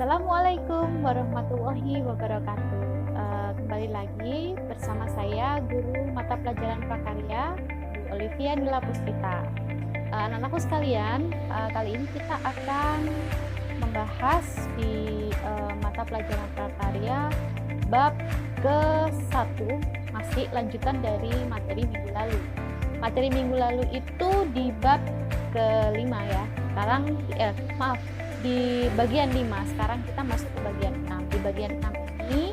Assalamualaikum warahmatullahi wabarakatuh. Kembali lagi bersama saya guru mata pelajaran prakarya Bu Olivia Nila Puspita. Anak-anakku sekalian, kali ini kita akan membahas di mata pelajaran prakarya bab ke-1, masih lanjutan dari materi minggu lalu. Materi minggu lalu itu di bab ke-5 ya. Sekarang di bagian 5, sekarang kita masuk ke bagian 6. Di bagian 6 ini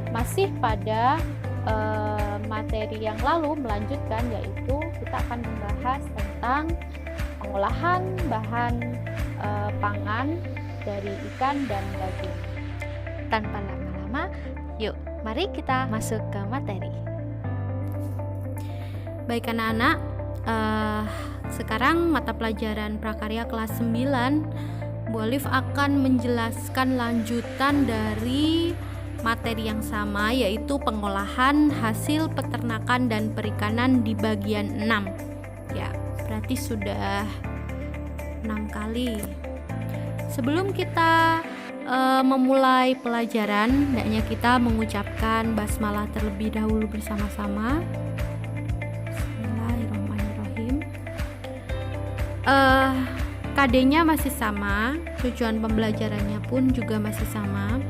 masih pada materi yang lalu melanjutkan, yaitu kita akan membahas tentang pengolahan bahan pangan dari ikan dan daging. Tanpa lama-lama, yuk mari kita masuk ke materi. Baik anak-anak, sekarang mata pelajaran prakarya kelas 9, Bu Olive akan menjelaskan lanjutan dari materi yang sama, yaitu pengolahan hasil peternakan dan perikanan di bagian 6. Ya, berarti sudah 6 kali. Sebelum kita memulai pelajaran, hendaknya kita mengucapkan basmalah terlebih dahulu bersama-sama. Bismillahirrahmanirrahim. KD-nya masih sama, tujuan pembelajarannya pun juga masih sama.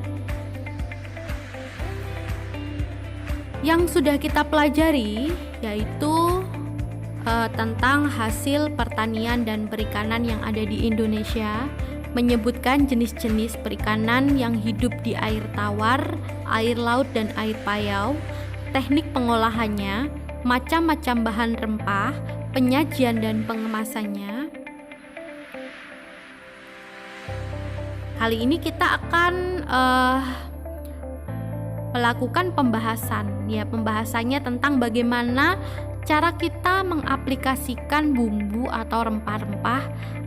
Yang sudah kita pelajari yaitu tentang hasil pertanian dan perikanan yang ada di Indonesia, menyebutkan jenis-jenis perikanan yang hidup di air tawar, air laut dan air payau, teknik pengolahannya, macam-macam bahan rempah, penyajian dan pengemasannya. Kali ini kita akan melakukan pembahasan. Ya, pembahasannya tentang bagaimana cara kita mengaplikasikan bumbu atau rempah-rempah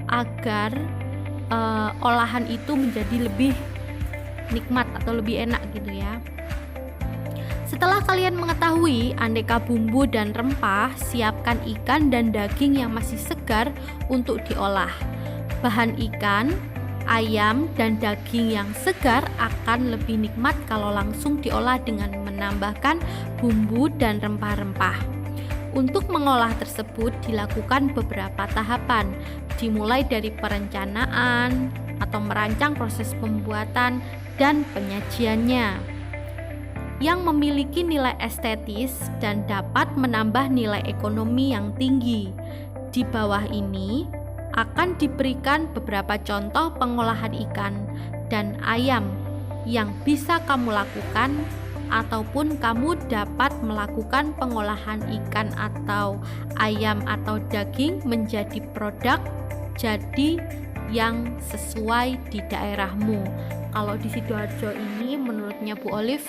agar olahan itu menjadi lebih nikmat atau lebih enak gitu ya. Setelah kalian mengetahui aneka bumbu dan rempah, siapkan ikan dan daging yang masih segar untuk diolah. Bahan ikan, ayam, dan daging yang segar akan lebih nikmat kalau langsung diolah dengan menambahkan bumbu dan rempah-rempah. Untuk mengolah tersebut dilakukan beberapa tahapan, dimulai dari perencanaan atau merancang proses pembuatan dan penyajiannya yang memiliki nilai estetis dan dapat menambah nilai ekonomi yang tinggi. Di bawah ini akan diberikan beberapa contoh pengolahan ikan dan ayam yang bisa kamu lakukan, ataupun kamu dapat melakukan pengolahan ikan atau ayam atau daging menjadi produk jadi yang sesuai di daerahmu. Kalau di Sidoarjo ini menurutnya Bu Olive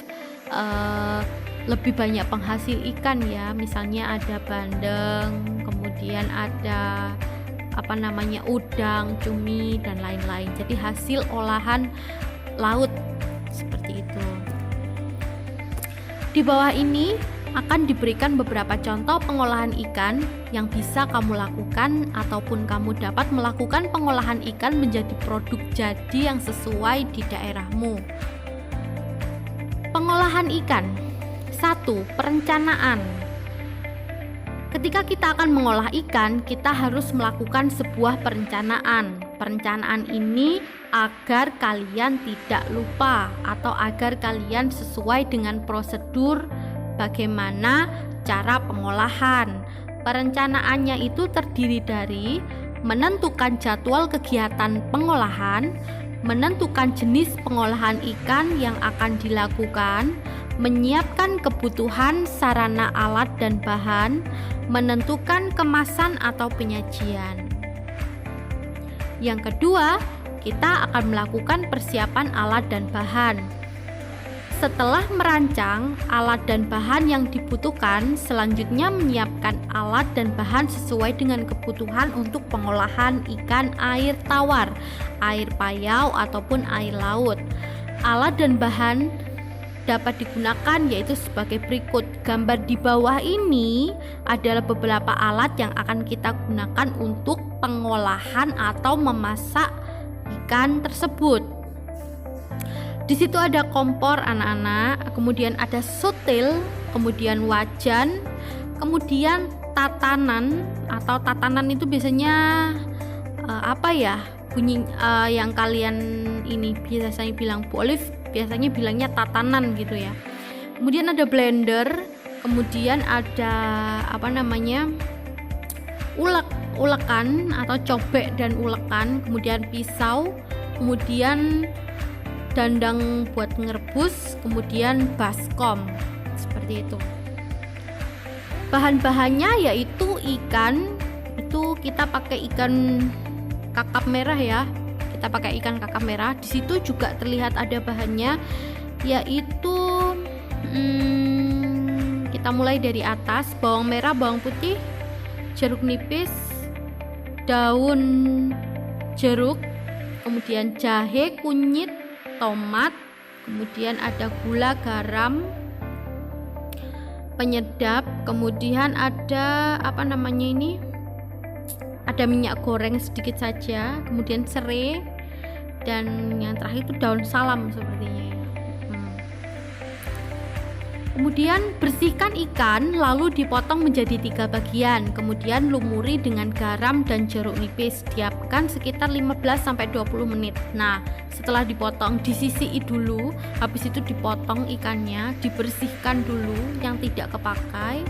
lebih banyak penghasil ikan ya, misalnya ada bandeng, kemudian ada udang, cumi dan lain-lain. Jadi hasil olahan laut seperti itu. Di bawah ini akan diberikan beberapa contoh pengolahan ikan yang bisa kamu lakukan, ataupun kamu dapat melakukan pengolahan ikan menjadi produk jadi yang sesuai di daerahmu. Pengolahan ikan. 1. Perencanaan. Ketika kita akan mengolah ikan, kita harus melakukan sebuah perencanaan. Perencanaan ini agar kalian tidak lupa atau agar kalian sesuai dengan prosedur bagaimana cara pengolahan. Perencanaannya itu terdiri dari menentukan jadwal kegiatan pengolahan, menentukan jenis pengolahan ikan yang akan dilakukan, menyiapkan kebutuhan sarana alat dan bahan, menentukan kemasan atau penyajian. Yang kedua, kita akan melakukan persiapan alat dan bahan. Setelah merancang alat dan bahan yang dibutuhkan, selanjutnya menyiapkan alat dan bahan sesuai dengan kebutuhan untuk pengolahan ikan air tawar, air payau ataupun air laut. Alat dan bahan dapat digunakan yaitu sebagai berikut. Gambar di bawah ini adalah beberapa alat yang akan kita gunakan untuk pengolahan atau memasak ikan tersebut. Di situ ada kompor anak-anak, kemudian ada sutil, kemudian wajan, kemudian tatanan atau tatanan itu biasanya apa ya bunyi yang kalian ini biasanya bilang, Bu Olive biasanya bilangnya tatanan gitu ya. Kemudian ada blender, kemudian ada apa namanya ulekan atau cobek dan ulekan, kemudian pisau, kemudian dandang buat ngerebus, kemudian baskom, seperti itu. Bahan-bahannya yaitu ikan, itu kita pakai ikan kakap merah ya. Kita pakai ikan kakap merah. Di situ juga terlihat ada bahannya, yaitu kita mulai dari atas, bawang merah, bawang putih, jeruk nipis, daun jeruk, kemudian jahe, kunyit, tomat, kemudian ada gula, garam, penyedap, kemudian ada apa namanya ini, ada minyak goreng sedikit saja, kemudian serai, dan yang terakhir itu daun salam sepertinya ya. Kemudian bersihkan ikan lalu dipotong menjadi 3 bagian, kemudian lumuri dengan garam dan jeruk nipis, diamkan sekitar 15-20 menit. Nah, setelah dipotong disisii dulu, habis itu dipotong ikannya, dibersihkan dulu yang tidak kepakai,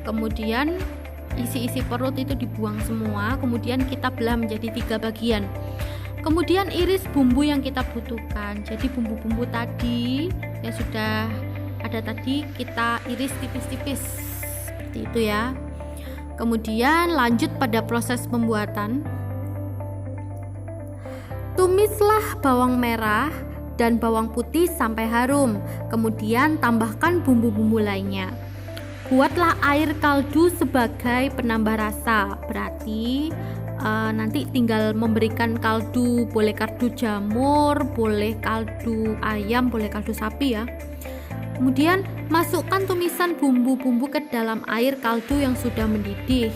kemudian isi-isi perut itu dibuang semua, kemudian kita belah menjadi 3 bagian. Kemudian iris bumbu yang kita butuhkan. Jadi bumbu-bumbu tadi yang sudah ada tadi kita iris tipis-tipis seperti itu ya. Kemudian lanjut pada proses pembuatan. Tumislah bawang merah dan bawang putih sampai harum, kemudian tambahkan bumbu-bumbu lainnya. Buatlah air kaldu sebagai penambah rasa, berarti nanti tinggal memberikan kaldu, boleh kaldu jamur, boleh kaldu ayam, boleh kaldu sapi ya. Kemudian masukkan tumisan bumbu-bumbu ke dalam air kaldu yang sudah mendidih.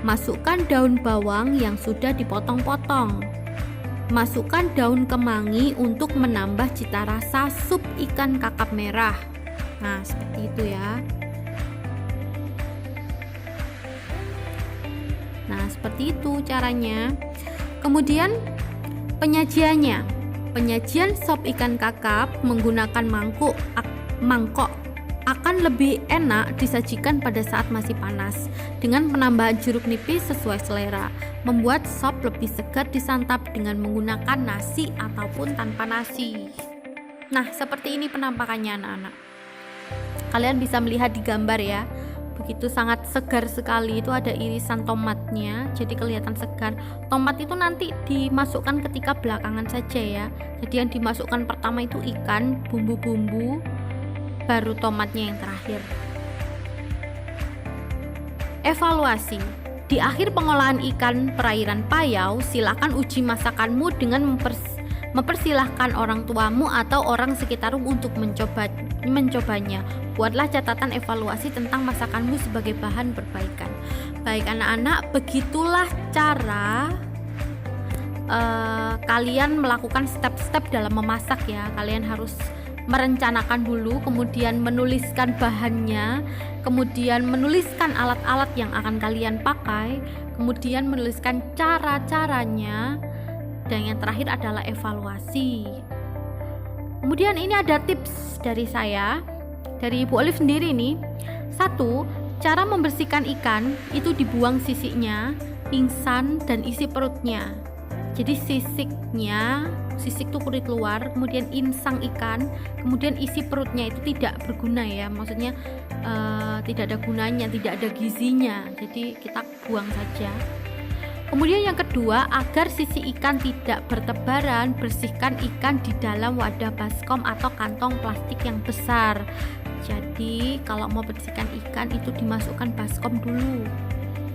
Masukkan daun bawang yang sudah dipotong-potong. Masukkan daun kemangi untuk menambah cita rasa sup ikan kakap merah. Nah, seperti itu ya. Nah, seperti itu caranya. Kemudian penyajiannya. Penyajian sop ikan kakap menggunakan mangkok akan lebih enak disajikan pada saat masih panas, dengan penambahan jeruk nipis sesuai selera, membuat sop lebih segar disantap dengan menggunakan nasi ataupun tanpa nasi. Nah, seperti ini penampakannya anak-anak. Kalian bisa melihat di gambar ya, begitu sangat segar sekali. Itu ada irisan tomatnya, jadi kelihatan segar. Tomat itu nanti dimasukkan ketika belakangan saja ya. Jadi yang dimasukkan pertama itu ikan, bumbu-bumbu, baru tomatnya yang terakhir. Evaluasi. Di akhir pengolahan ikan perairan Payau, silakan uji masakanmu dengan mempersilahkan orang tuamu atau orang sekitarmu untuk mencobanya. Buatlah catatan evaluasi tentang masakanmu sebagai bahan perbaikan. Baik anak-anak, begitulah cara kalian melakukan step-step dalam memasak ya. Kalian harus merencanakan dulu, kemudian menuliskan bahannya, kemudian menuliskan alat-alat yang akan kalian pakai, kemudian menuliskan cara-caranya, dan yang terakhir adalah evaluasi. Kemudian ini ada tips dari saya, dari Ibu Olive sendiri nih. 1. Cara membersihkan ikan itu dibuang sisiknya, pingsan, dan isi perutnya. Jadi sisik tuh kulit luar, kemudian insang ikan, kemudian isi perutnya itu tidak berguna ya, maksudnya tidak ada gunanya, tidak ada gizinya, jadi kita buang saja. Kemudian yang kedua, agar sisi ikan tidak bertebaran, bersihkan ikan di dalam wadah baskom atau kantong plastik yang besar. Jadi kalau mau bersihkan ikan itu dimasukkan baskom dulu,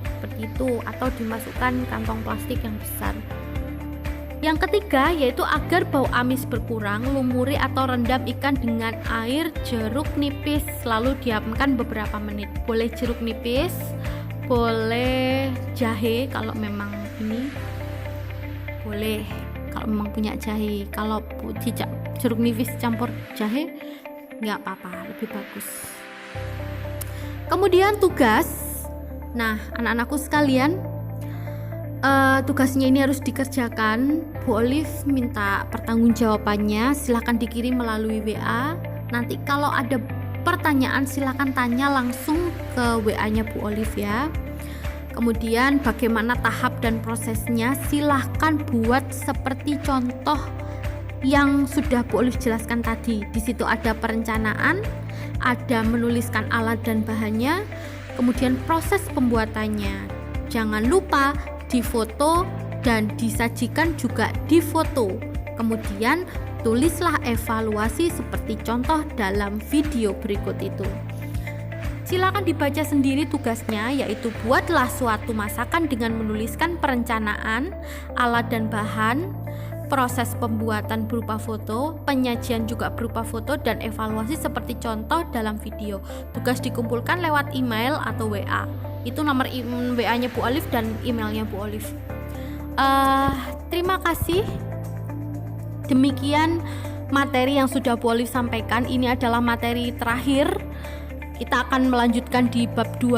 seperti itu, atau dimasukkan kantong plastik yang besar. Yang ketiga yaitu agar bau amis berkurang, lumuri atau rendam ikan dengan air jeruk nipis, lalu diamkan beberapa menit. Boleh jeruk nipis, boleh jahe kalau memang ini, boleh kalau memang punya jahe. Kalau jeruk nipis campur jahe, nggak apa-apa, lebih bagus. Kemudian tugas. Nah, anak-anakku sekalian, tugasnya ini harus dikerjakan. Bu Olive minta pertanggungjawabannya, silahkan dikirim melalui WA. Nanti kalau ada pertanyaan silahkan tanya langsung ke WA-nya Bu Olive ya. Kemudian bagaimana tahap dan prosesnya, silahkan buat seperti contoh yang sudah Bu Olive jelaskan tadi. Di situ ada perencanaan, ada menuliskan alat dan bahannya, kemudian proses pembuatannya. Jangan lupa difoto dan disajikan juga difoto. Kemudian tulislah evaluasi seperti contoh dalam video berikut itu. Silakan dibaca sendiri tugasnya, yaitu buatlah suatu masakan dengan menuliskan perencanaan, alat dan bahan, proses pembuatan berupa foto, penyajian juga berupa foto, dan evaluasi seperti contoh dalam video. Tugas dikumpulkan lewat email atau WA. Itu nomor WA-nya Bu Olive dan emailnya Bu Olive. Terima kasih. Demikian materi yang sudah Bu Olive sampaikan. Ini adalah materi terakhir. Kita akan melanjutkan di bab 2.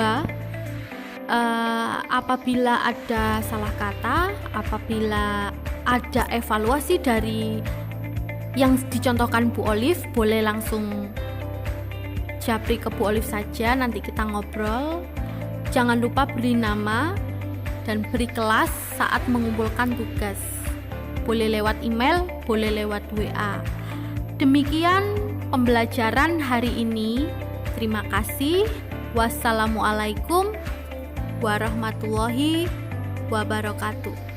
Apabila ada salah kata, apabila ada evaluasi dari yang dicontohkan Bu Olive, boleh langsung japri ke Bu Olive saja, nanti kita ngobrol. Jangan lupa beri nama dan beri kelas saat mengumpulkan tugas. Boleh lewat email, boleh lewat WA. Demikian pembelajaran hari ini. Terima kasih. Wassalamualaikum warahmatullahi wabarakatuh.